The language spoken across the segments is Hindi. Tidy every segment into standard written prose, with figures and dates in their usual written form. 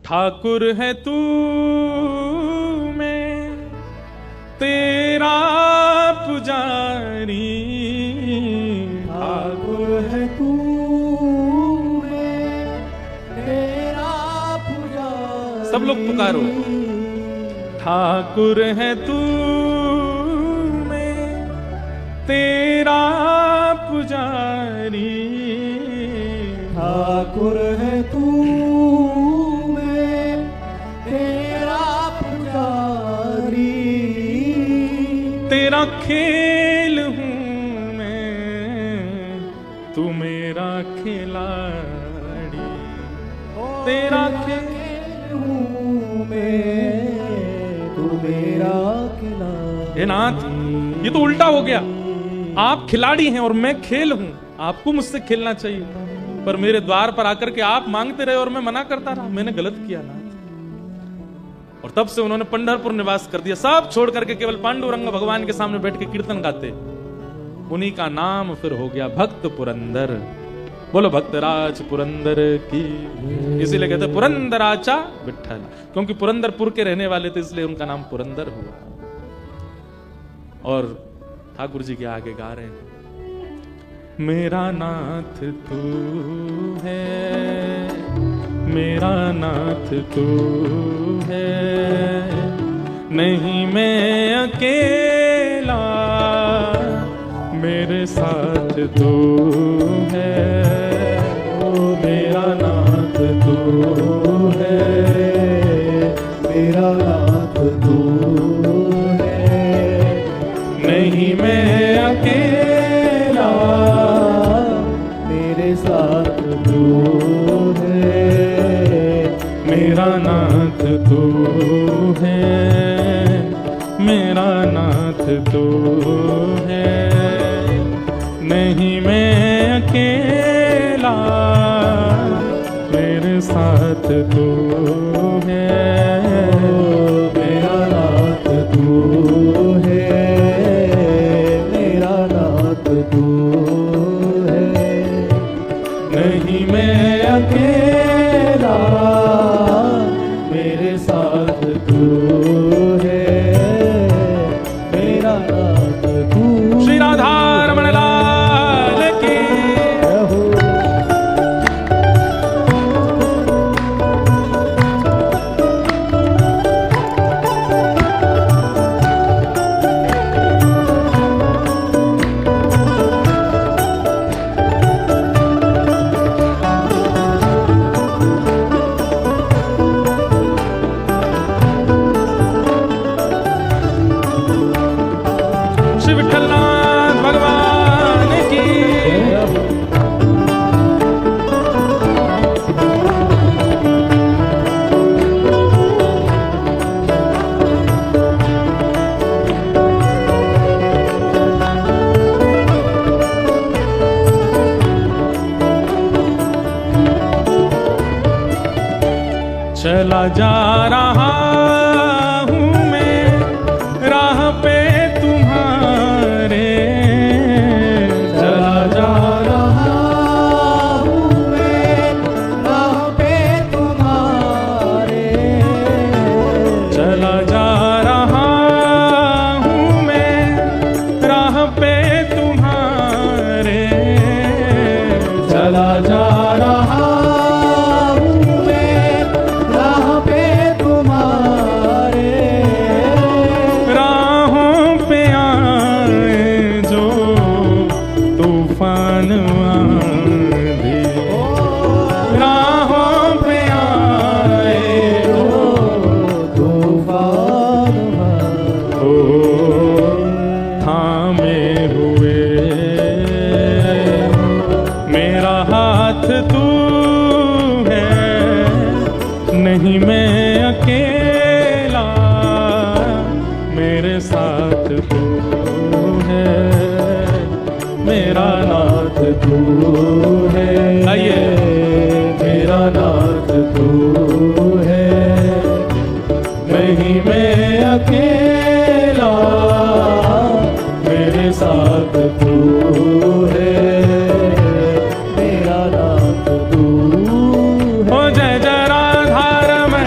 ठाकुर है तू मैं तेरा पुजारी, ठाकुर है तू मैं तेरा पुजारी। सब लोग पुकारो। ठाकुर है तू मैं तेरा पुजारी, ठाकुर है तू मैं तेरा पुजारी। तेरा खेल हूँ मैं तू मेरा खिलाड़ी, तेरा खेल हूँ मैं तू मेरा खिलाड़ी। हे नाथ, ये तो उल्टा हो गया। आप खिलाड़ी हैं और मैं खेल हूं। आपको मुझसे खेलना चाहिए, पर मेरे द्वार पर आकर के आप मांगते रहे और मैं मना करता रहा। मैंने गलत किया ना। और तब से उन्होंने पंढरपुर निवास कर दिया, सब छोड़ करके केवल पांडुरंग भगवान के सामने बैठ के कीर्तन गाते। उन्हीं का नाम फिर हो गया भक्त पुरंदर। बोलो भक्तराज पुरंदर की। इसीलिए कहते पुरंदराचा विठ्ठल, क्योंकि पुरंदरपुर के रहने वाले थे, इसलिए उनका नाम पुरंदर हुआ। और ठाकुर जी के आगे गा रहे हैं, मेरा नाथ तू है, मेरा नाथ तू है, नहीं मैं अकेला, मेरे साथ तू है। ओ मेरा नाथ तू है, मेरा नाथ तू है, नहीं मैं अकेला, मेरे साथ तू है। मेरा नाथ तू है, मेरा नाथ तू है, नहीं मैं अकेला, मेरे साथ तू है। मेरा नाथ तू है, मेरा नाथ तू है, नहीं मैं अकेला, मेरे साथ तू है। मेरा नाथ तू। श्री राधा रमण लाल की। श्री विठ्ठलनाथ भगवान की। चला जा रहा हूँ मैं राह पे तुम्हारे, चला जा रहा हूँ मैं राह पे तुम्हारे, चला जा रहा हूँ मैं राह पे तुम्हारे, चला जा रहा हूँ मैं राह पे तुम्हारे। राहों पे आए जो तूफान आंधी, राहों पे आए तूफान ओ थामे हुए मेरा हाथ तू है, नहीं मैं अकेला, मेरे साथ तू है। मेरा नाथ तू है, आइए, मेरा नाथ तू है, नहीं मैं अकेला, मेरे साथ तू है। मेरा नाथ तू ओ जय जय राधा रमण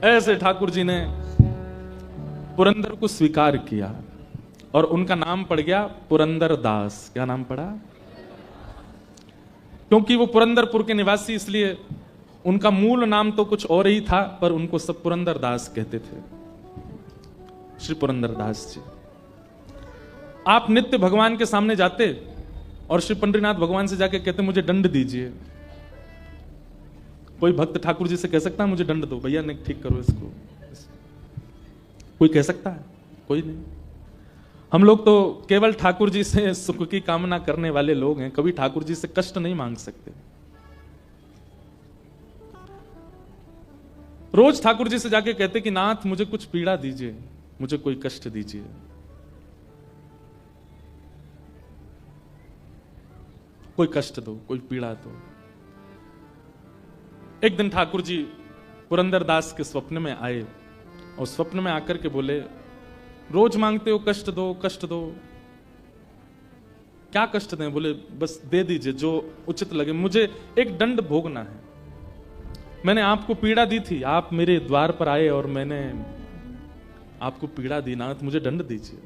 ऐसे ठाकुर जी ने पुरंदर को स्वीकार किया और उनका नाम पड़ गया पुरंदर दास। क्या नाम पड़ा? क्योंकि वो पुरंदरपुर के निवासी, इसलिए उनका मूल नाम तो कुछ और ही था, पर उनको सब पुरंदर दास कहते थे। श्री पुरंदर दास जी, आप नित्य भगवान के सामने जाते और श्री पंडरीनाथ भगवान से जाके कहते मुझे दंड दीजिए। कोई भक्त ठाकुर जी से कह सकता है मुझे दंड दो भैया, नहीं ठीक करो इसको? कोई कह सकता है? कोई नहीं। हम लोग तो केवल ठाकुर जी से सुख की कामना करने वाले लोग हैं, कभी ठाकुर जी से कष्ट नहीं मांग सकते। रोज ठाकुर जी से जाके कहते कि नाथ मुझे कुछ पीड़ा दीजिए, मुझे कोई कष्ट दीजिए। कोई कष्ट दो, कोई पीड़ा दो। एक दिन ठाकुर जी पुरंदर दास के स्वप्न में आए और स्वप्न में आकर के बोले, रोज मांगते हो कष्ट दो कष्ट दो, क्या कष्ट दें? बोले बस दे दीजिए जो उचित लगे, मुझे एक दंड भोगना है। मैंने आपको पीड़ा दी थी, आप मेरे द्वार पर आए और मैंने आपको पीड़ा दी, नाथ मुझे दंड दीजिए।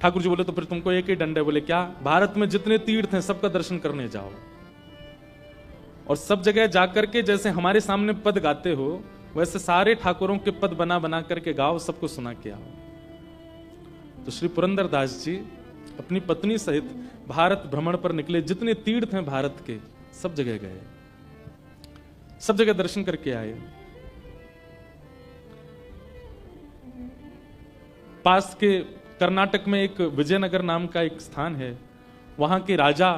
ठाकुर जी बोले तो फिर तुमको एक ही दंड है। बोले क्या? भारत में जितने तीर्थ हैं सबका दर्शन करने जाओ और सब जगह जाकर के जैसे हमारे सामने पद गाते हो वैसे सारे ठाकुरों के पद बना बना करके गाओ, सबको सुना के आओ। तो श्री पुरंदर दास जी अपनी पत्नी सहित भारत भ्रमण पर निकले। जितने तीर्थ हैं भारत के सब जगह गए, सब जगह दर्शन करके आए। पास के कर्नाटक में एक विजयनगर नाम का एक स्थान है, वहां के राजा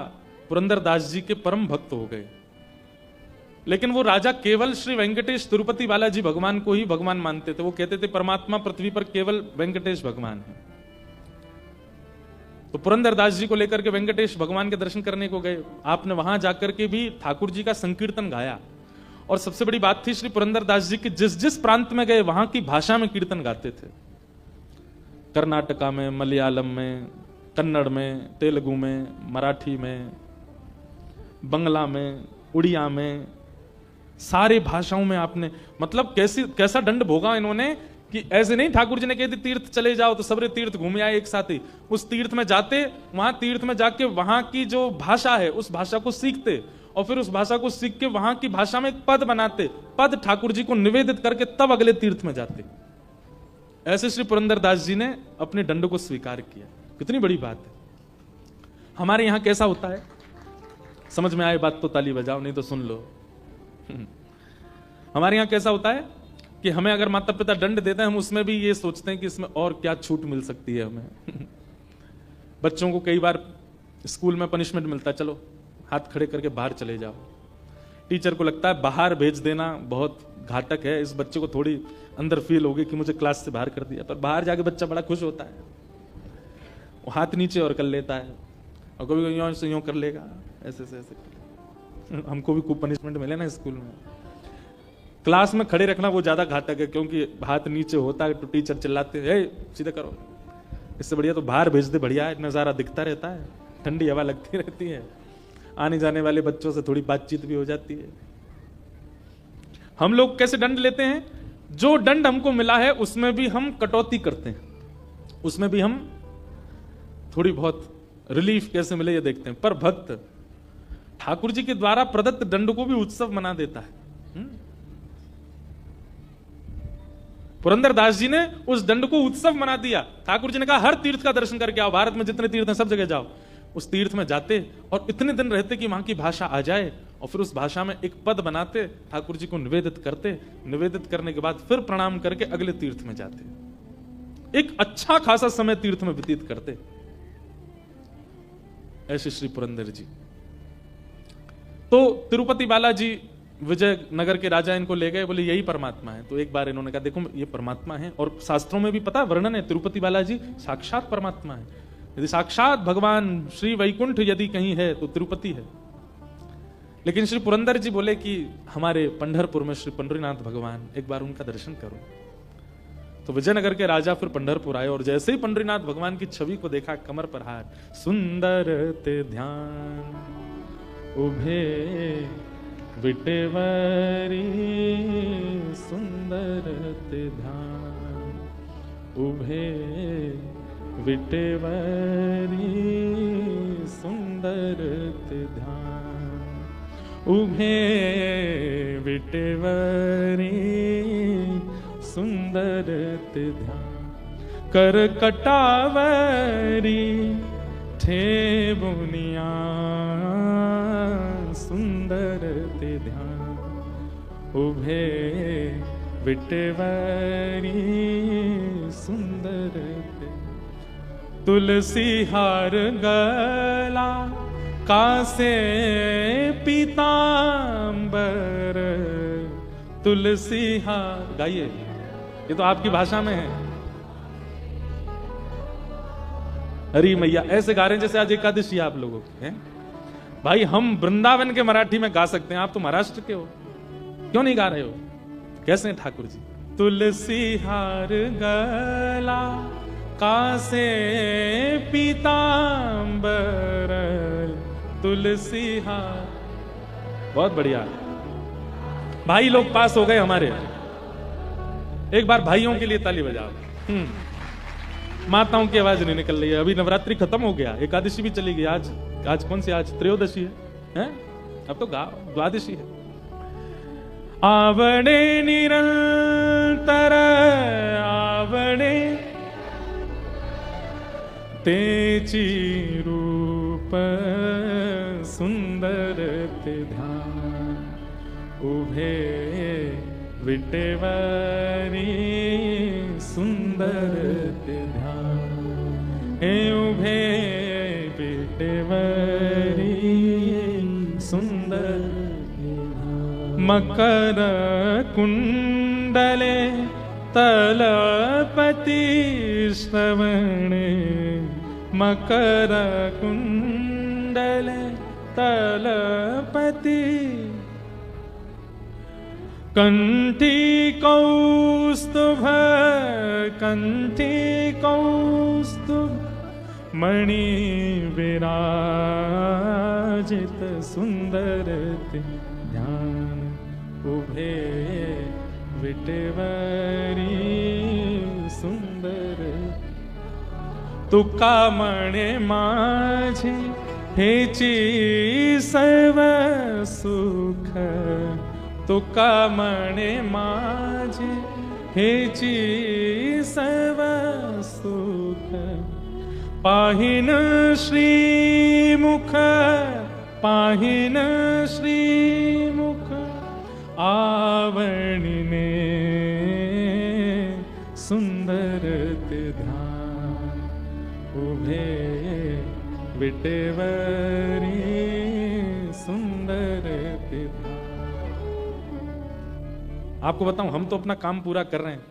पुरंदर दास जी के परम भक्त हो गए। लेकिन वो राजा केवल श्री वेंकटेश तिरुपति बालाजी भगवान को ही भगवान मानते थे। वो कहते थे परमात्मा पृथ्वी पर केवल वेंकटेश भगवान है। तो पुरंदर दास जी को लेकर के वेंकटेश भगवान के दर्शन करने को गए। आपने वहां जाकर के भी ठाकुर जी का संकीर्तन गाया और सबसे बड़ी बात थी श्री पुरंदर दास जी की जिस जिस प्रांत में गए वहां की भाषा में कीर्तन गाते थे। कर्नाटका में, मलयालम में, कन्नड़ में, तेलुगु में, मराठी में, बंगला में, उड़िया में, सारे भाषाओं में आपने मतलब कैसा दंड भोगा इन्होंने कि ऐसे नहीं ठाकुर जी ने कहते तीर्थ चले जाओ तो सबरे तीर्थ घूमे आए एक साथ ही। उस तीर्थ में जाते, वहां तीर्थ में जाके वहां की जो भाषा है उस भाषा को सीखते और फिर उस भाषा को सीख के वहां की भाषा में एक पद बनाते, पद ठाकुर जी को निवेदित करके तब अगले तीर्थ में जाते। ऐसे श्री पुरंदर दास जी ने अपने दंड को स्वीकार किया। कितनी बड़ी बात है। हमारे यहां कैसा होता है, समझ में आए बात तो ताली बजाओ, नहीं तो सुन लो। हमारे यहां कैसा होता है कि हमें अगर माता पिता दंड देते हैं हम उसमें भी ये सोचते हैं कि इसमें और क्या छूट मिल सकती है हमें। बच्चों को कई बार स्कूल में पनिशमेंट मिलता है, चलो हाथ खड़े करके बाहर चले जाओ। टीचर को लगता है बाहर भेज देना बहुत घातक है, इस बच्चे को थोड़ी अंदर फील होगी कि मुझे क्लास से बाहर कर दिया, पर बाहर जाके बच्चा बड़ा खुश होता है, वो हाथ नीचे और कर लेता है और कभी यूं से यूं कर लेगा, ऐसे से ऐसे। हमको भी खूब पनिशमेंट मिले ना स्कूल में। क्लास में खड़े रखना वो ज्यादा घातक है क्योंकि हाथ नीचे होता है तो टीचर चिल्लाते हैं सीधे करो। इससे बढ़िया तो बाहर भेज दे, बढ़िया है, नजारा दिखता रहता है, ठंडी हवा लगती रहती है, आने जाने वाले बच्चों से थोड़ी बातचीत भी हो जाती है। हम लोग कैसे दंड लेते हैं? जो दंड हमको मिला है उसमें भी हम कटौती करते हैं, उसमें भी हम थोड़ी बहुत रिलीफ कैसे मिले ये देखते हैं। पर भक्त ठाकुर जी के द्वारा प्रदत्त दंड को भी उत्सव मना देता है। पुरंदर दास जी ने उस दंड को उत्सव मना दिया। ठाकुर जी ने कहा हर तीर्थ का दर्शन करके आओ, भारत में जितने तीर्थ हैं सब जगह जाओ। उस तीर्थ में जाते और इतने दिन रहते कि वहां की भाषा आ जाए और फिर उस भाषा में एक पद बनाते, ठाकुर जी को निवेदित करते, निवेदित करने के बाद फिर प्रणाम करके अगले तीर्थ में जाते। एक अच्छा खासा समय तीर्थ में व्यतीत करते। ऐसे श्री पुरंदर जी। तो तिरुपति बालाजी विजयनगर के राजा इनको ले गए, बोले यही परमात्मा है। तो एक बार इन्होंने कहा देखो ये परमात्मा है, और शास्त्रों में भी पता वर्णन है तिरुपति बालाजी साक्षात परमात्मा है। यदि साक्षात भगवान श्री वैकुंठ यदि कहीं है तो तिरुपति है। लेकिन श्री पुरंदर जी बोले कि हमारे पंढरपुर में श्री पंडरीनाथ भगवान, एक बार उनका दर्शन करो। तो विजयनगर के राजा फिर पंढरपुर आए और जैसे ही पंडरीनाथ भगवान की छवि को देखा, कमर पर हाथ, सुंदर ते ध्यान उभे विटेवरी सुंदर ते ध्यान उभे विटेवरी सुंदर ते ध्यान उभे विटेवरी सुंदर ते ध्यान कर कटावरी थे बुनिया सुंदर ते ध्यान उभे विटेवरी सुंदर ते तुलसी हार गला कासे पीतांबर तुलसी हार गाइए, ये तो आपकी भाषा में है। हरी मैया ऐसे गा रहे हैं जैसे आज एकादशी आप लोगों की है। भाई हम वृंदावन के मराठी में गा सकते हैं, आप तो महाराष्ट्र के हो, क्यों नहीं गा रहे हो? कैसे हैं ठाकुर जी? तुलसी हार गला कासे पीतांबर तुलसी हार। बहुत बढ़िया भाई लोग पास हो गए हमारे। एक बार भाइयों के लिए ताली बजाओ। माताओं की आवाज नहीं निकल रही है। अभी नवरात्रि खत्म हो गया, एकादशी भी चली गई। आज कौन सी? आज त्रयोदशी है? अब तो द्वादशी है। आवड़े निरंतर आवड़े तेची रूप सुंदर ते ध्यान उभे विटेवरी सुंदर ते ध्यान हे उभे विटेवरी सुंदर मकर कुंडले तलपति श्रवणे मकर कुंडले तलपति कंठी कौस्तुभ मणि विराजित सुंदर ते ध्यान उभे विटेवरी सुंदर तुका मणे माझे हेची सर्व सुख तुका मणे माझे हेची सर्व सुख पाहिन श्रीमुख आवणिने सुंदर ते ध्यान उभे विटेवरी सुंदर ते ध्यान। आपको बताऊं, हम तो अपना काम पूरा कर रहे हैं।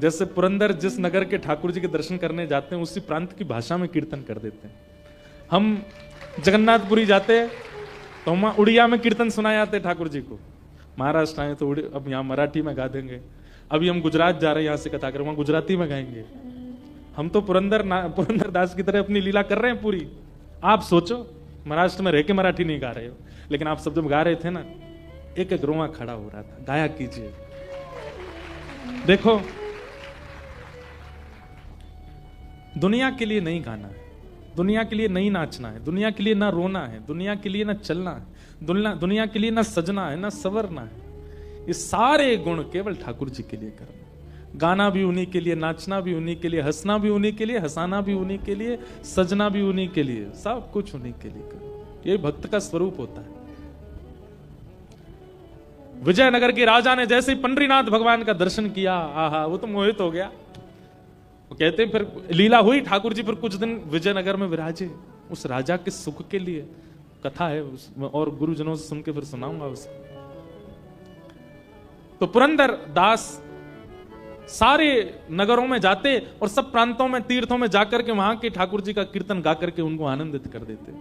जैसे पुरंदर जिस नगर के ठाकुर जी के दर्शन करने जाते हैं उसी प्रांत की भाषा में कीर्तन कर देते हैं। हम जगन्नाथपुरी जाते तो वहां उड़िया में कीर्तन सुनाए जाते ठाकुर जी को। महाराष्ट्र आए तो अब यहाँ मराठी में गा देंगे। अभी हम गुजरात जा रहे हैं, यहाँ से कथा कर वहां गुजराती में गाएंगे। हम तो पुरंदर दास की तरह अपनी लीला कर रहे हैं पूरी। आप सोचो, महाराष्ट्र में रह के मराठी नहीं गा रहे हो, लेकिन आप सब जब गा रहे थे ना, एक एक रोआ खड़ा हो रहा था। गाया कीजिए। देखो, दुनिया के लिए नहीं गाना है, दुनिया के लिए नहीं नाचना है, दुनिया के लिए ना रोना है, दुनिया के लिए ना चलना है, दुनिया के लिए ना सजना है, ना संवरना है। ये सारे गुण केवल ठाकुर जी के लिए करना। गाना भी उन्हीं के लिए, नाचना भी उन्हीं के लिए, हंसना भी उन्हीं के लिए, हंसाना भी उन्हीं के लिए, सजना भी उन्हीं के लिए, सब कुछ उन्हीं के लिए करो। ये भक्त का स्वरूप होता है। विजयनगर के राजा ने जैसे ही पंडरीनाथ भगवान का दर्शन किया, आहा, वो तो मोहित हो गया। वो कहते फिर लीला हुई, ठाकुर जी फिर कुछ दिन विजयनगर में विराजे उस राजा के सुख के लिए। कथा है और गुरुजनों से सुन के फिर सुनाऊंगा उसे। तो पुरंदर दास सारे नगरों में जाते और सब प्रांतों में, तीर्थों में जाकर के वहां के ठाकुर जी का कीर्तन गा करके उनको आनंदित कर देते।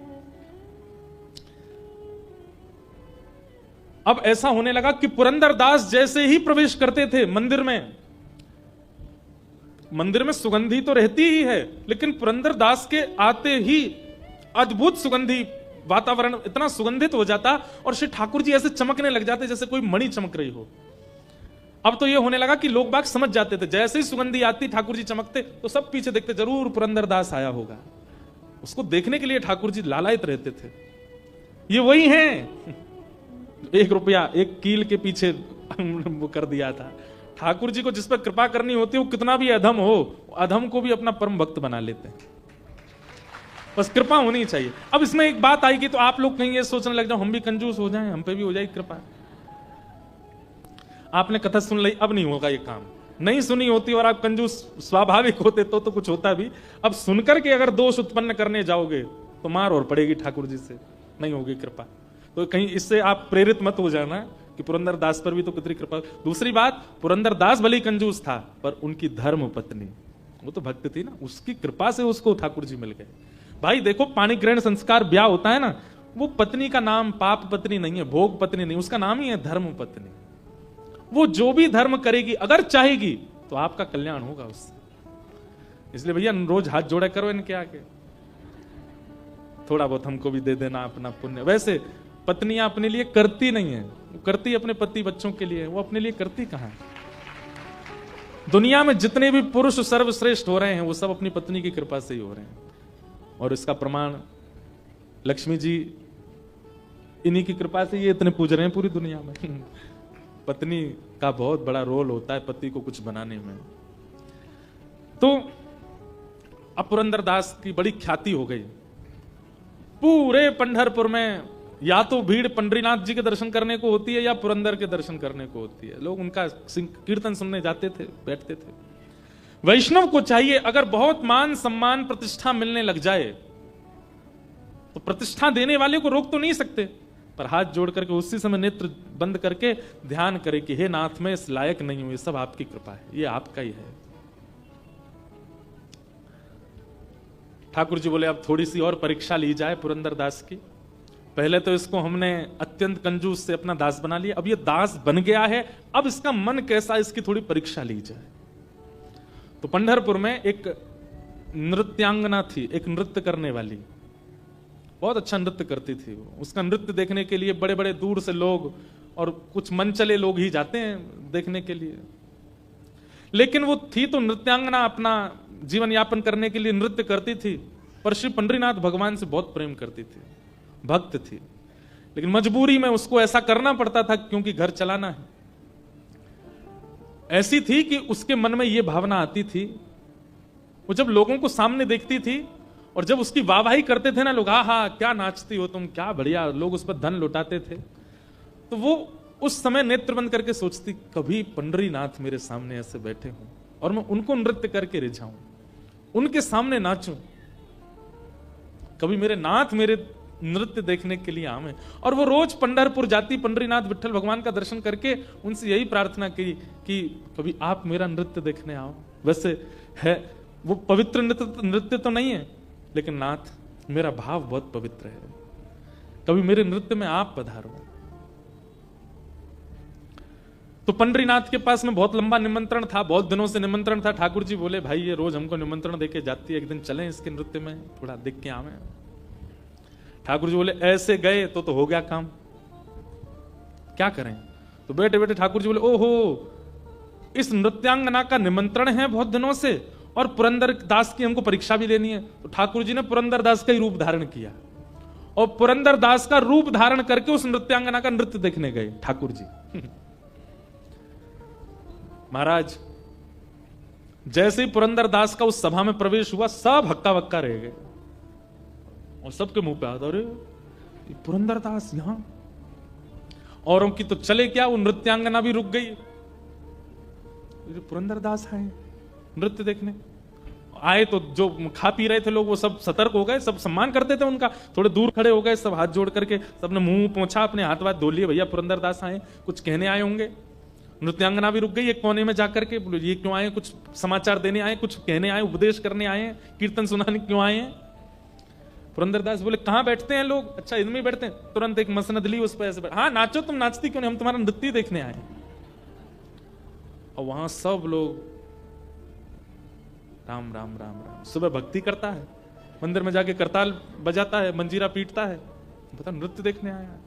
अब ऐसा होने लगा कि पुरंदर दास जैसे ही प्रवेश करते थे मंदिर में सुगंधी तो रहती ही है, लेकिन पुरंदर दास के आते ही अद्भुत सुगंधी वातावरण इतना सुगंधित हो जाता और श्री ठाकुर जी ऐसे चमकने लग जाते जैसे कोई मणि चमक रही हो। अब तो ये होने लगा कि लोग बाग समझ जाते थे, जैसे ही सुगंधी आती ठाकुर जी चमकते तो सब पीछे देखते जरूर पुरंदरदास आया होगा। उसको देखने के लिए ठाकुर जी लालायित रहते थे। ये वही हैं 1 रुपया 1 कील के पीछे वो कर दिया था। ठाकुर जी को जिस पर कृपा करनी होती है वो कितना भी अधम हो, अधम को भी अपना परम भक्त बना लेते हैं। बस कृपा होनी चाहिए। अब इसमें एक बात आएगी तो आप लोग कहीं ये सोचने लग जाओ हम भी कंजूस हो जाएं, हम पे भी हो जाएगी कृपा। आपने कथा सुन ली, अब नहीं होगा ये काम। नहीं सुनी होती और आप कंजूस स्वाभाविक होते तो कुछ होता भी। अब सुनकर के अगर दोष उत्पन्न करने जाओगे तो मार और पड़ेगी ठाकुर जी से, नहीं होगी कृपा। तो कहीं इससे आप प्रेरित मत हो जाना कि पुरंदरदास पर भी तो कितनी कृपा। दूसरी बात, पुरंदरदास भले कंजूस था पर उनकी धर्म पत्नी वो तो भक्त थी ना, उसकी कृपा से उसको ठाकुर जी मिल गए। भाई देखो, पाणी ग्रहण संस्कार ब्याह होता है ना, वो पत्नी का नाम पाप पत्नी नहीं है, भोग पत्नी नहीं, उसका नाम ही है धर्म पत्नी। वो जो भी धर्म करेगी अगर चाहेगी तो आपका कल्याण होगा उससे। इसलिए भैया रोज हाथ जोड़ा करो इनके आगे, थोड़ा बहुत हमको भी दे देना अपना पुण्य। वैसे पत्नियां अपने लिए करती नहीं है, वो करती अपने पति बच्चों के लिए, वो अपने लिए करती कहां। दुनिया में जितने भी पुरुष सर्वश्रेष्ठ हो रहे हैं वो सब अपनी पत्नी की कृपा से ही हो रहे हैं। और इसका प्रमाण लक्ष्मी जी इन्हीं की कृपा से ये इतने पूज रहे हैं पूरी दुनिया में। पत्नी का बहुत बड़ा रोल होता है पति को कुछ बनाने में। तो अब पुरंदरदास की बड़ी ख्याति हो गई पूरे पंढरपुर में। या तो भीड़ पंडरीनाथ जी के दर्शन करने को होती है या पुरंदर के दर्शन करने को होती है। लोग उनका कीर्तन सुनने जाते थे, बैठते थे। वैष्णव को चाहिए अगर बहुत मान सम्मान प्रतिष्ठा मिलने लग जाए तो प्रतिष्ठा देने वाले को रोक तो नहीं सकते, पर हाथ जोड़ करके उसी समय नेत्र बंद करके ध्यान करे कि हे नाथ मैं इस लायक नहीं हूं, ये सब आपकी कृपा है, ये आपका ही है। ठाकुर जी बोले अब थोड़ी सी और परीक्षा ली जाए पुरंदरदास की। पहले तो इसको हमने अत्यंत कंजूस से अपना दास बना लिया, अब ये दास बन गया है, अब इसका मन कैसा, इसकी थोड़ी परीक्षा ली जाए। तो पंढरपुर में एक नृत्यांगना थी, एक नृत्य करने वाली, बहुत अच्छा नृत्य करती थी वो। उसका नृत्य देखने के लिए बड़े बड़े दूर से लोग और कुछ मन चले लोग ही जाते हैं देखने के लिए। लेकिन वो थी तो नृत्यांगना, अपना जीवन यापन करने के लिए नृत्य करती थी, पर श्री पंडरीनाथ भगवान से बहुत प्रेम करती थी, भक्त थी। लेकिन मजबूरी में उसको ऐसा करना पड़ता था क्योंकि घर चलाना है। ऐसी थी कि उसके मन में यह भावना आती थी, वो जब लोगों को सामने देखती थी और जब उसकी वाहवाही करते थे ना लोग, हा क्या नाचती हो तुम, क्या बढ़िया, लोग उस पर धन लुटाते थे, तो वो उस समय नेत्र बंद करके सोचती कभी पंडरीनाथ मेरे सामने ऐसे बैठे हों और मैं उनको नृत्य करके रिझाऊं, उनके सामने नाचूं, कभी मेरे नाथ मेरे नृत्य देखने के लिए आवे। और वो रोज पंढरपुर जाती, पंडरीनाथ विठल भगवान का दर्शन करके उनसे यही प्रार्थना की कि कभी आप मेरा नृत्य देखने आओ। वैसे है वो पवित्र नृत्य तो नहीं है, लेकिन नाथ मेरा भाव बहुत पवित्र है, कभी मेरे नृत्य में आप पधारो। तो पंडरीनाथ के पास में बहुत लंबा निमंत्रण था, बहुत दिनों से निमंत्रण था। ठाकुर जी बोले भाई ये रोज हमको निमंत्रण देके जाती है, एक दिन चलें इसके नृत्य में, थोड़ा देख के आवे। ठाकुर जी बोले ऐसे गए तो हो गया काम, क्या करें। तो बैठे बैठे ठाकुर जी बोले ओहो इस नृत्यांगना का निमंत्रण है बहुत दिनों से और पुरंदर दास की हमको परीक्षा भी लेनी है। तो ठाकुर जी ने पुरंदर दास का ही रूप धारण किया और पुरंदर दास का रूप धारण करके उस नृत्यांगना का नृत्य देखने गए ठाकुर जी। महाराज जैसे ही पुरंदर दास का उस सभा में प्रवेश हुआ, सब हक्का बक्का रह गए और सबके मुंह पे हाथ, अरे पुरंदर दास यहां। औरों की तो चले क्या, वो नृत्यांगना भी रुक गई, पुरंदर दास आए नृत्य देखने। आए तो जो खा पी रहे थे लोग वो सब सतर्क हो गए, सब सम्मान करते थे उनका, थोड़े दूर खड़े हो गए, सब हाथ जोड़ करके सबने मुंह पोंछा, अपने हाथ वाथ धो लिए, भैया पुरंदर दास आए, कुछ कहने आए होंगे। नृत्यांगना भी रुक गई एक कोने में जाकर के, बोले ये क्यों आए, कुछ समाचार देने आए, कुछ कहने आए, उपदेश करने आए, कीर्तन सुनाने क्यों आए हैं। पुरंदरदास बोले कहां बैठते हैं लोग, अच्छा इनमें ही बैठते हैं। तुरंत एक मसनद ली उस पर ऐसे, हाँ नाचो, तुम नाचती क्यों नहीं, हम तुम्हारा नृत्य देखने आए। और वहां सब लोग राम राम राम राम, सुबह भक्ति करता है, मंदिर में जाके करताल बजाता है, मंजीरा पीटता है, बता नृत्य देखने आया।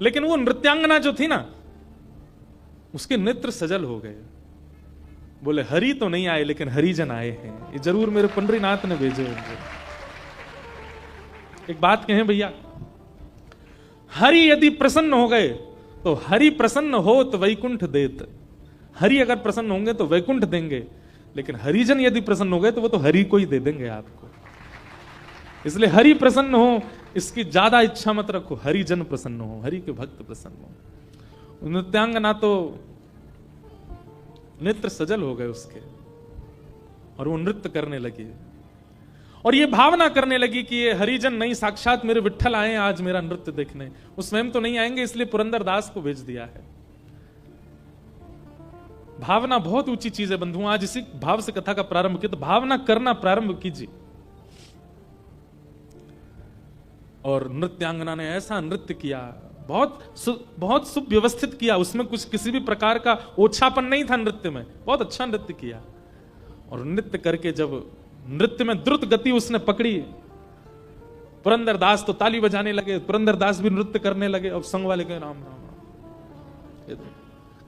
लेकिन वो नृत्यांगना जो थी ना, उसके नेत्र सजल हो गए। बोले हरि तो नहीं आए लेकिन हरिजन आए हैं, ये जरूर मेरे पंडरीनाथ ने भेजे होंगे। एक बात कहें भैया, हरि यदि प्रसन्न हो गए तो हरि प्रसन्न हो तो वैकुंठ देत। हरि अगर प्रसन्न होंगे तो वैकुंठ देंगे, लेकिन हरिजन यदि प्रसन्न हो गए तो वो तो हरि को ही दे देंगे आपको। इसलिए हरि प्रसन्न हो इसकी ज्यादा इच्छा मत रखो, हरिजन प्रसन्न हो, हरि के भक्त प्रसन्न हो। नृत्यांगना तो नेत्र सजल हो गए उसके, और वो नृत्य करने लगी और ये भावना करने लगी कि ये हरिजन नहीं, साक्षात मेरे विट्ठल आए आज मेरा नृत्य देखने। वो स्वयं तो नहीं आएंगे, इसलिए पुरंदर दास को भेज दिया है। भावना बहुत ऊंची चीज है बंधु। आज इसी भाव से कथा का प्रारंभ किया, तो भावना करना प्रारंभ कीजिए। और नृत्यांगना ने ऐसा नृत्य किया, बहुत सुव्यवस्थित किया, उसमें कुछ किसी भी प्रकार का ओछापन नहीं था नृत्य में, बहुत अच्छा नृत्य किया। और नृत्य करके जब नृत्य में द्रुत गति उसने पकड़ी, पुरंदर दास तो ताली बजाने लगे, पुरंदर दास भी नृत्य करने लगे। अब संग वाले कहे राम राम राम, ये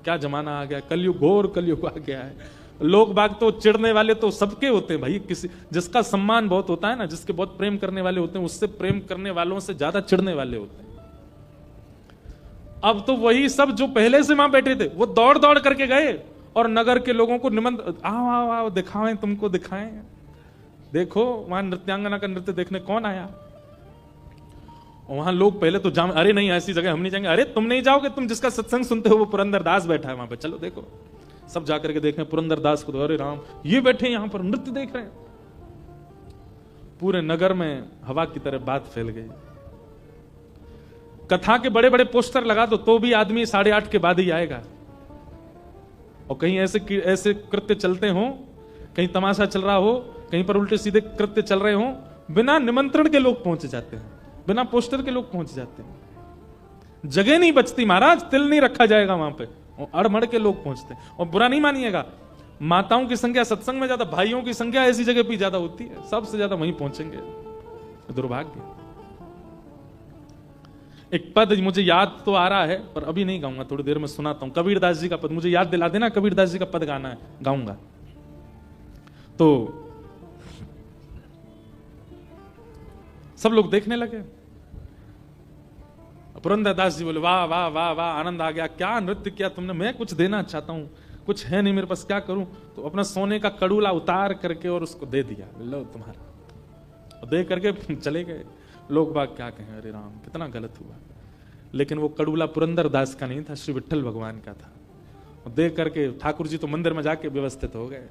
क्या जमाना आ गया, कलयुग, घोर कलयुग आ गया है। लोग बाग तो चिढ़ने वाले तो सबके होते हैं भाई, किसी जिसका सम्मान बहुत होता है ना, जिसके बहुत प्रेम करने वाले होते हैं, उससे प्रेम करने वालों से ज्यादा चिढ़ने वाले होते हैं। अब तो वही सब जो पहले से वहां बैठे थे वो दौड़ दौड़ करके गए और नगर के लोगों को निमंत्रण, आओ आओ आओ दिखाएं, तुमको दिखाएं, देखो वहां नृत्यांगना का नृत्य देखने कौन आया। और वहां लोग पहले तो जाम, अरे नहीं ऐसी जगह हम नहीं जाएंगे, अरे तुम नहीं जाओगे, तुम जिसका सत्संग सुनते हो वो पुरंदर दास बैठा है वहां पे, चलो देखो। सब जाकर के देखें पुरंदर दास को, तो अरे राम ये बैठे यहां पर नृत्य देख रहे हैं। पूरे नगर में हवा की तरह बात फैल गई। कथा के बड़े बड़े पोस्टर लगा दो तो भी आदमी 8:30 के बाद ही आएगा। और कहीं ऐसे कृत्य चलते हो, कहीं तमाशा चल रहा हो, कहीं पर उल्टे सीधे कृत्य चल रहे हो, बिना निमंत्रण के लोग पहुंच जाते हैं, बिना पोस्टर के लोग पहुंच जाते हैं। जगह नहीं बचती महाराज, तिल नहीं रखा जाएगा वहां पे, और अड़मड़ के लोग पहुंचते हैं। और बुरा नहीं मानिएगा, माताओं की संख्या सत्संग में ज्यादा, भाइयों की संख्या ऐसी जगह पे ज्यादा होती है, सबसे ज्यादा वहीं पहुंचेंगे। दुर्भाग्य। एक पद मुझे याद तो आ रहा है पर अभी नहीं गाऊंगा, थोड़ी देर में सुनाता हूं। कबीरदास जी का पद मुझे याद दिला देना, कबीरदास जी का पद गाना है, गाऊंगा। तो सब लोग देखने लगे। पुरंदर दास जी बोले वाह वाह वाह वाह, आनंद आ गया, क्या नृत्य किया तुमने, मैं कुछ देना चाहता हूं, कुछ है नहीं मेरे पास, क्या करूं। तो अपना सोने का कड़ूला उतार करके और उसको दे दिया, लो तुम्हारा, दे करके चले गए। लोग बाग क्या कहें, अरे राम कितना गलत हुआ। लेकिन वो कड़ूला पुरंदर दास का नहीं था, श्री विट्ठल भगवान का था। दे करके ठाकुर जी तो मंदिर में जाके व्यवस्थित हो गए,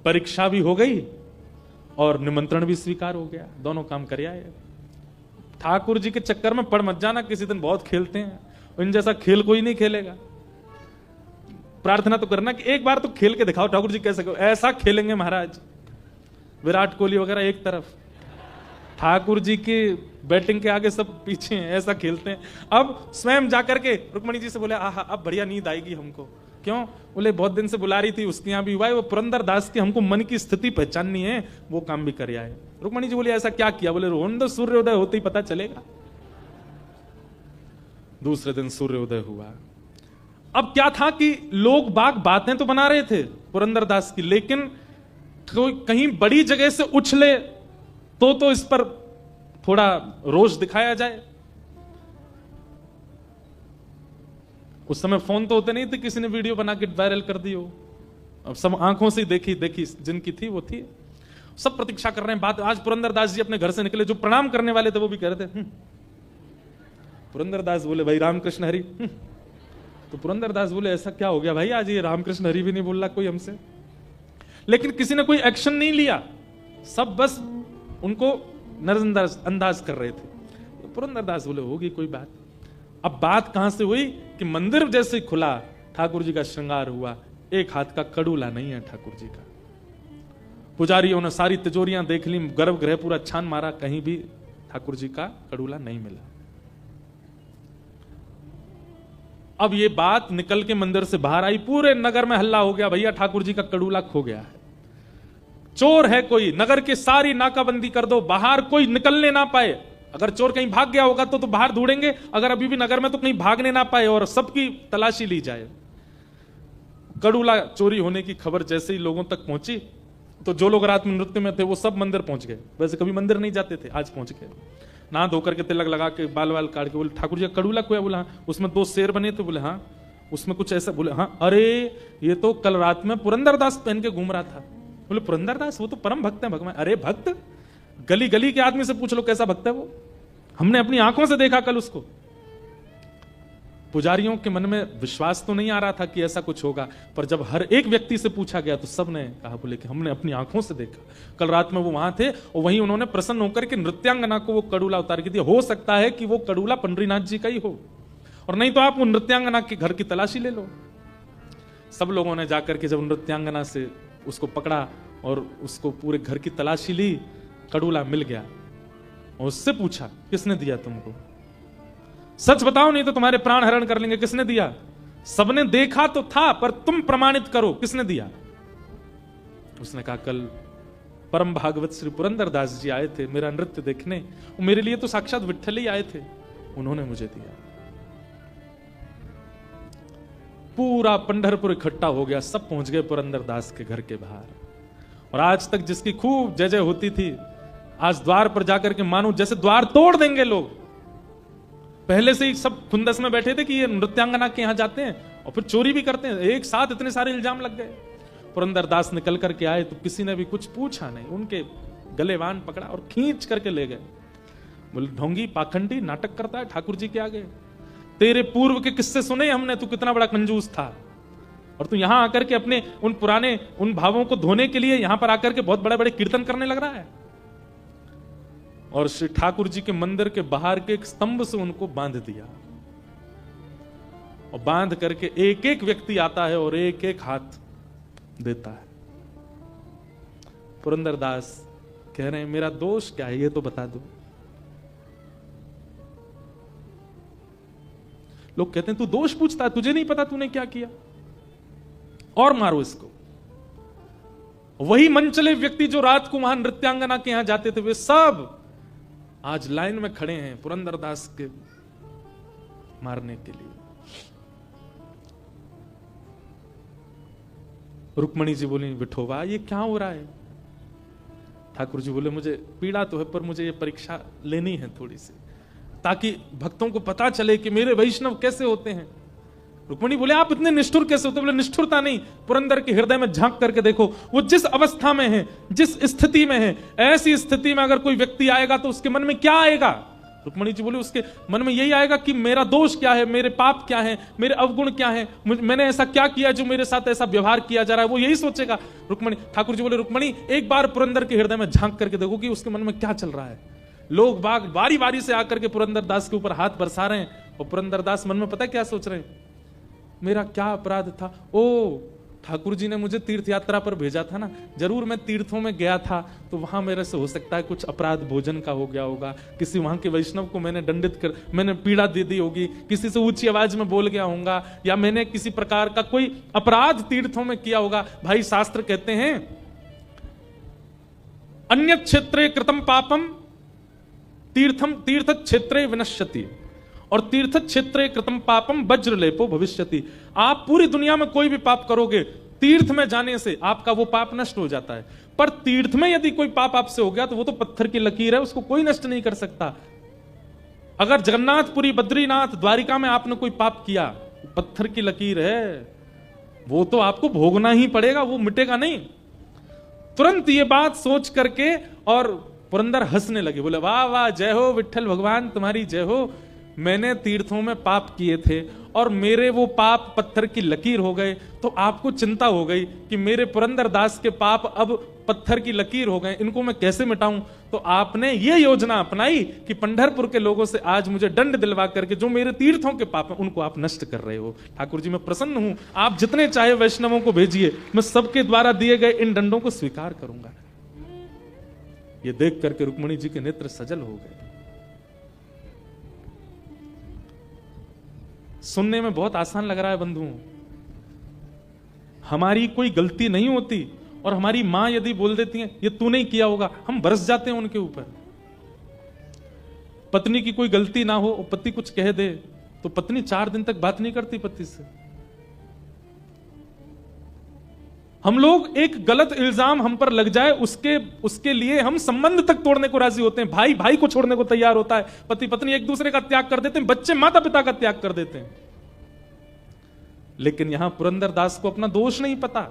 परीक्षा भी हो गई और निमंत्रण भी स्वीकार हो गया, दोनों काम कर आए। ठाकुर जी के चक्कर में पड़ मत जाना, किसी दिन बहुत खेलते हैं, इन जैसा खेल कोई नहीं खेलेगा। प्रार्थना तो करना कि एक बार तो खेल के दिखाओ, ठाकुर जी कैसे ऐसा खेलेंगे महाराज। विराट कोहली वगैरह एक तरफ, ठाकुर जी की बैटिंग के आगे सब पीछे हैं, ऐसा खेलते हैं। अब स्वयं जाकर के रुक्मणी जी से बोले आहा अब बढ़िया नींद आएगी हमको। क्यों? बोले बहुत दिन से बुला रही थी, उसके यहाँ भी हुआ है, वो पुरंदर दास की हमको मन की स्थिति पहचाननी है, वो काम भी कर आए। रुक्मणी जी बोली ऐसा क्या किया? बोले रोहन सूर्योदय होते ही पता चलेगा। दूसरे दिन सूर्योदय हुआ। अब क्या था कि लोग बाग बातें तो बना रहे थे पुरंदर दास की, लेकिन कहीं बड़ी जगह से उछले तो इस पर थोड़ा रोष दिखाया जाए। उस समय फोन तो होते नहीं थे, किसी ने वीडियो बना के वायरल कर दी हो। अब सब आंखों से देखी जिनकी थी वो थी, सब प्रतीक्षा कर रहे हैं बात। आज पुरंदर दास जी अपने घर से निकले, जो प्रणाम करने वाले थे वो भी कह रहे थे पुरंदर दास बोले भाई रामकृष्ण हरि। तो पुरंदर दास बोले ऐसा क्या हो गया भाई, आज ये रामकृष्ण हरि भी नहीं बोल रहा कोई हमसे। लेकिन किसी ने कोई एक्शन नहीं लिया, सब बस उनको नजरअंदाज कर रहे थे। तो पुरंदर दास बोले होगी कोई बात। अब बात कहां से हुई कि मंदिर जैसे खुला, ठाकुर जी का श्रृंगार हुआ, एक हाथ का कड़ूला नहीं है ठाकुर जी का। पुजारियों ने सारी तिजोरियां देख ली, गर्भगृह पूरा छान मारा, कहीं भी ठाकुर जी का कड़ूला नहीं मिला। अब ये बात निकल के मंदिर से बाहर आई, पूरे नगर में हल्ला हो गया, भैया ठाकुर जी का कड़ूला खो गया है, चोर है कोई, नगर की सारी नाकाबंदी कर दो, बाहर कोई निकलने ना पाए। अगर चोर कहीं भाग गया होगा तो बाहर ढूंढेंगे, अगर अभी भी नगर में तो कहीं भागने ना पाए और सबकी तलाशी ली जाए। कड़ूला चोरी होने की खबर जैसे ही लोगों तक पहुंची तो जो लोग रात में नृत्य में थे वो सब मंदिर पहुंच गए। वैसे कभी मंदिर नहीं जाते थे, आज पहुंच गए। नहा धोकर के तिलक लगा के बाल वाल काट के बोले ठाकुर जी कड़ूला कोया? बोला हाँ। उसमें 2 शेर बने थे? बोले हाँ। उसमें कुछ ऐसा? बोले हाँ। अरे ये तो कल रात में पुरंदरदास पहन के घूम रहा था। बोले पुरंदरदास? वो तो परम भक्त है भगवान। अरे भक्त? गली गली के आदमी से पूछ लो कैसा भक्त है वो, हमने अपनी आंखों से देखा कल उसको। पुजारियों के मन में विश्वास तो नहीं आ रहा था कि ऐसा कुछ होगा, पर जब हर एक व्यक्ति से पूछा गया तो सबने कहा, बोले कि हमने अपनी आंखों से देखा, कल रात में वो वहां थे और वहीं उन्होंने प्रसन्न होकर के नृत्यांगना को वो कड़ूला उतार के दिया। हो सकता है कि वो कड़ूला पंडरीनाथ जी का ही हो, और नहीं तो आप वो नृत्यांगना के घर की तलाशी ले लो। सब लोगों ने जाकर के जब नृत्यांगना से उसको पकड़ा और उसको पूरे घर की तलाशी ली, कड़ूला मिल गया और उससे पूछा किसने दिया तुमको? सच बताओ नहीं तो तुम्हारे प्राण हरण कर लेंगे। किसने दिया? सबने देखा तो था, पर तुम प्रमाणित करो किसने दिया। उसने कहा कल परम भागवत श्री पुरंदरदास जी आए थे मेरा नृत्य देखने, मेरे लिए तो साक्षात विट्ठल ही आए थे, उन्होंने मुझे दिया। पूरा पंढरपुर इकट्ठा हो गया, सब पहुंच गए पुरंदरदास के घर के बाहर। और आज तक जिसकी खूब जय जय होती थी, आज द्वार पर जाकर के मानो जैसे द्वार तोड़ देंगे लोग। पहले से ही सब खुंदस में बैठे थे कि ये नृत्यांगना के यहां जाते हैं और फिर चोरी भी करते हैं। एक साथ इतने सारे इल्जाम लग गए। पुरंदरदास निकल करके आए तो किसी ने भी कुछ पूछा नहीं, उनके गले वान पकड़ा और खींच करके ले गए। बोले ढोंगी पाखंडी नाटक करता है ठाकुर जी के आगे, तेरे पूर्व के किस्से सुने हमने, तू कितना बड़ा कंजूस था, और तू यहां आकर के अपने उन पुराने उन भावों को धोने के लिए यहां पर आकर के बहुत बड़े बड़े कीर्तन करने लग रहा है। और श्री ठाकुर जी के मंदिर के बाहर के एक स्तंभ से उनको बांध दिया, और बांध करके एक एक व्यक्ति आता है और एक एक हाथ देता है। पुरंदरदास कह रहे हैं मेरा दोष क्या है ये तो बता दो। लोग कहते हैं तू दोष पूछता है, तुझे नहीं पता तूने क्या किया, और मारो इसको। वही मनचले व्यक्ति जो रात को वहां नृत्यांगना के यहां जाते थे, वे सब आज लाइन में खड़े हैं पुरंदरदास के मारने के लिए। रुक्मणी जी बोली विठोबा ये क्या हो रहा है? ठाकुर जी बोले मुझे पीड़ा तो है, पर मुझे ये परीक्षा लेनी है थोड़ी सी, ताकि भक्तों को पता चले कि मेरे वैष्णव कैसे होते हैं। रुक्मणी बोले आप इतने निष्ठुर कैसे होते? बोले निष्ठुरता नहीं, पुरंदर के हृदय में झांक करके देखो, वो जिस अवस्था में है, जिस स्थिति में है, ऐसी स्थिति में अगर कोई व्यक्ति आएगा तो उसके मन में क्या आएगा? रुक्मणी जी बोले उसके मन में यही आएगा कि मेरा दोष क्या है, मेरे पाप क्या है, मेरे अवगुण क्या है, मैंने ऐसा क्या किया जो मेरे साथ ऐसा व्यवहार किया जा रहा है, वो यही सोचेगा। रुक्मणी ठाकुर जी बोले रुक्मणी एक बार पुरंदर के हृदय में झांक करके देखो कि उसके मन में क्या चल रहा है। लोग बाग बारी बारी से आकर के पुरंदरदास के ऊपर हाथ बरसा रहे हैं, और पुरंदरदास मन में पता है क्या सोच रहे हैं? मेरा क्या अपराध था? ओ ठाकुर जी ने मुझे तीर्थ यात्रा पर भेजा था ना, जरूर मैं तीर्थों में गया था तो वहां मेरे से हो सकता है कुछ अपराध भोजन का हो गया होगा, किसी वहां के वैष्णव को मैंने दंडित कर, मैंने पीड़ा दे दी होगी, किसी से ऊंची आवाज में बोल गया होगा, या मैंने किसी प्रकार का कोई अपराध तीर्थों में किया होगा। भाई शास्त्र कहते हैं अन्य क्षेत्रे कृतम पापम तीर्थ क्षेत्रे विनश्यति, और तीर्थ क्षेत्रे कृतम पापम वज्रलेपो भविष्यति। आप पूरी दुनिया में कोई भी पाप करोगे, तीर्थ में जाने से आपका वो पाप नष्ट हो जाता है, पर तीर्थ में यदि कोई पाप आपसे हो गया तो वो तो पत्थर की लकीर है, उसको कोई नष्ट नहीं कर सकता। अगर जगन्नाथपुरी, बद्रीनाथ, द्वारिका में आपने कोई पाप किया, पत्थर की लकीर है, वो तो आपको भोगना ही पड़ेगा, वो मिटेगा नहीं। तुरंत ये बात सोच करके और पुरंदर हंसने लगे, बोले वाह वाह जय हो विट्ठल भगवान तुम्हारी जय हो, मैंने तीर्थों में पाप किए थे और मेरे वो पाप पत्थर की लकीर हो गए, तो आपको चिंता हो गई कि मेरे पुरंदरदास के पाप अब पत्थर की लकीर हो गए, इनको मैं कैसे मिटाऊं। तो आपने ये योजना अपनाई कि पंढरपुर के लोगों से आज मुझे दंड दिलवा करके जो मेरे तीर्थों के पाप हैं उनको आप नष्ट कर रहे हो। ठाकुर जी मैं प्रसन्न हूं, आप जितने चाहे वैष्णवों को भेजिए, मैं सबके द्वारा दिए गए इन दंडों को स्वीकार करूंगा। ये देख करके रुक्मणी जी के नेत्र सजल हो गए। सुनने में बहुत आसान लग रहा है बंधुओं, हमारी कोई गलती नहीं होती और हमारी मां यदि बोल देती है ये तूने किया होगा, हम बरस जाते हैं उनके ऊपर। पत्नी की कोई गलती ना हो, पति कुछ कह दे तो पत्नी 4 दिन तक बात नहीं करती पति से। हम लोग एक गलत इल्जाम हम पर लग जाए उसके लिए हम संबंध तक तोड़ने को राजी होते हैं। भाई भाई को छोड़ने को तैयार होता है, पति पत्नी एक दूसरे का त्याग कर देते हैं, बच्चे माता पिता का त्याग कर देते हैं। लेकिन यहां पुरंदरदास को अपना दोष नहीं पता,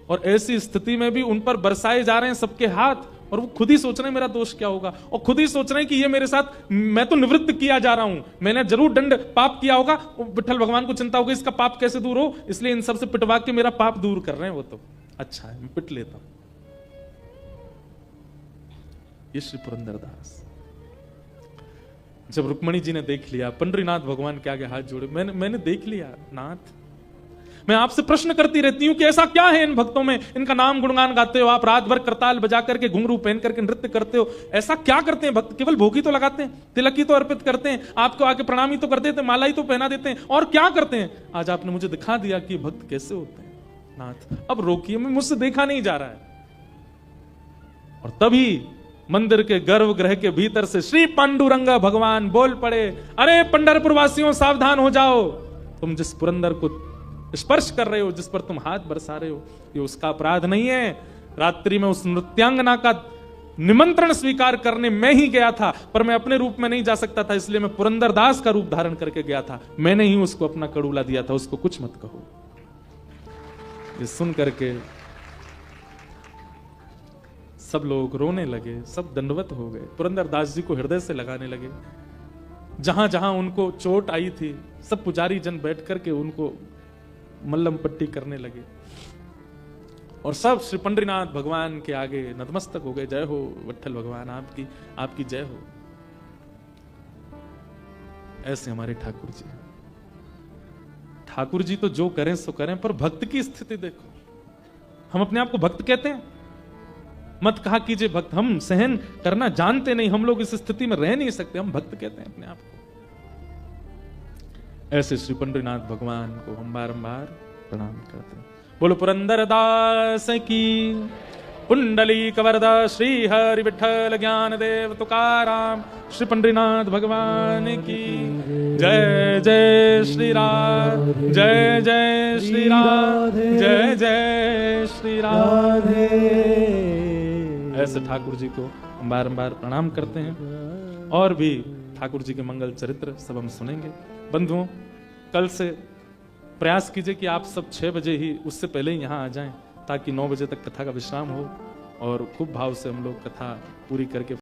और ऐसी स्थिति में भी उन पर बरसाए जा रहे हैं सबके हाथ, और वो खुद ही सोच रहे हैं मेरा दोष क्या होगा, और खुद ही सोच रहे हैं कि ये मेरे साथ, मैं तो निवृत्त किया जा रहा हूं, मैंने जरूर दंड पाप किया होगा। विठ्ठल भगवान को चिंता होगी इसका पाप कैसे दूर हो, इसलिए इन सबसे पिटवा के मेरा पाप दूर कर रहे हैं। वो तो अच्छा है, मैं पिट लेता हूं। ये श्री पुरंदरदास। जब रुक्मणी जी ने देख लिया, पंडरीनाथ भगवान के आगे हाथ जोड़े, मैंने देख लिया नाथ, मैं आपसे प्रश्न करती रहती हूं कि ऐसा क्या है इन भक्तों में, इनका नाम गुणगान गाते हो आप, रात भर करताल बजा करके घुंघरू पहन करके नृत्य करते हो, ऐसा क्या करते हैं भक्त? केवल भोगी तो लगाते हैं, तिलक ही तो अर्पित करते हैं, आपको आके प्रणाम ही तो कर देते हैं, माला ही तो पहना देते हैं, और क्या करते हैं? आज आपने मुझे दिखा दिया कि भक्त कैसे होते हैं नाथ। अब रोकिए, मैं मुझसे देखा नहीं जा रहा है। और तभी मंदिर के गर्भगृह के भीतर से श्री पांडुरंग भगवान बोल पड़े, अरे पंढरपुर वासियों सावधान हो जाओ, तुम जिस पुरंदर को स्पर्श कर रहे हो, जिस पर तुम हाथ बरसा रहे हो, ये उसका अपराध नहीं है। रात्रि में उस नृत्यांगना का निमंत्रण स्वीकार करने मैं ही गया था, पर मैं अपने रूप में नहीं जा सकता था, इसलिए मैं पुरंदरदास का रूप धारण करके गया था, मैंने ही उसको अपना कड़ूला दिया था, उसको कुछ मत कहो। ये सुन करके सब लोग रोने लगे, सब दंडवत हो गए, पुरंदरदास जी को हृदय से लगाने लगे। जहां जहां उनको चोट आई थी, सब पुजारी जन बैठ करके उनको मल्लम पट्टी करने लगे, और सब श्री पंडरीनाथ भगवान के आगे नतमस्तक हो गए। जय हो विठ्ठल भगवान, आपकी जय हो। ऐसे हमारे ठाकुर जी, ठाकुर जी तो जो करें सो करें, पर भक्त की स्थिति देखो। हम अपने आप को भक्त कहते हैं, मत कहा कीजिए भक्त, हम सहन करना जानते नहीं, हम लोग इस स्थिति में रह नहीं सकते, हम भक्त कहते हैं अपने आप को। ऐसे श्री पंडरीनाथ भगवान को हम बारंबार प्रणाम करते हैं। बोलो पुरंदरदास की, पुंडली कवरदा श्री हरि विठ्ठल ज्ञान देव तुकाराम, श्री पंडरीनाथ भगवान की जय। जय श्री राम, जय जय श्री राम, जय जय श्री राम। ऐसे ठाकुर जी को हम बारंबार प्रणाम करते हैं, और भी ठाकुर जी के मंगल चरित्र सब हम सुनेंगे। बंधुओं, कल से प्रयास कीजिए कि आप सब 6 बजे ही, उससे पहले ही यहाँ आ जाएं, ताकि 9 बजे तक कथा का विश्राम हो, और खूब भाव से हम लोग कथा पूरी करके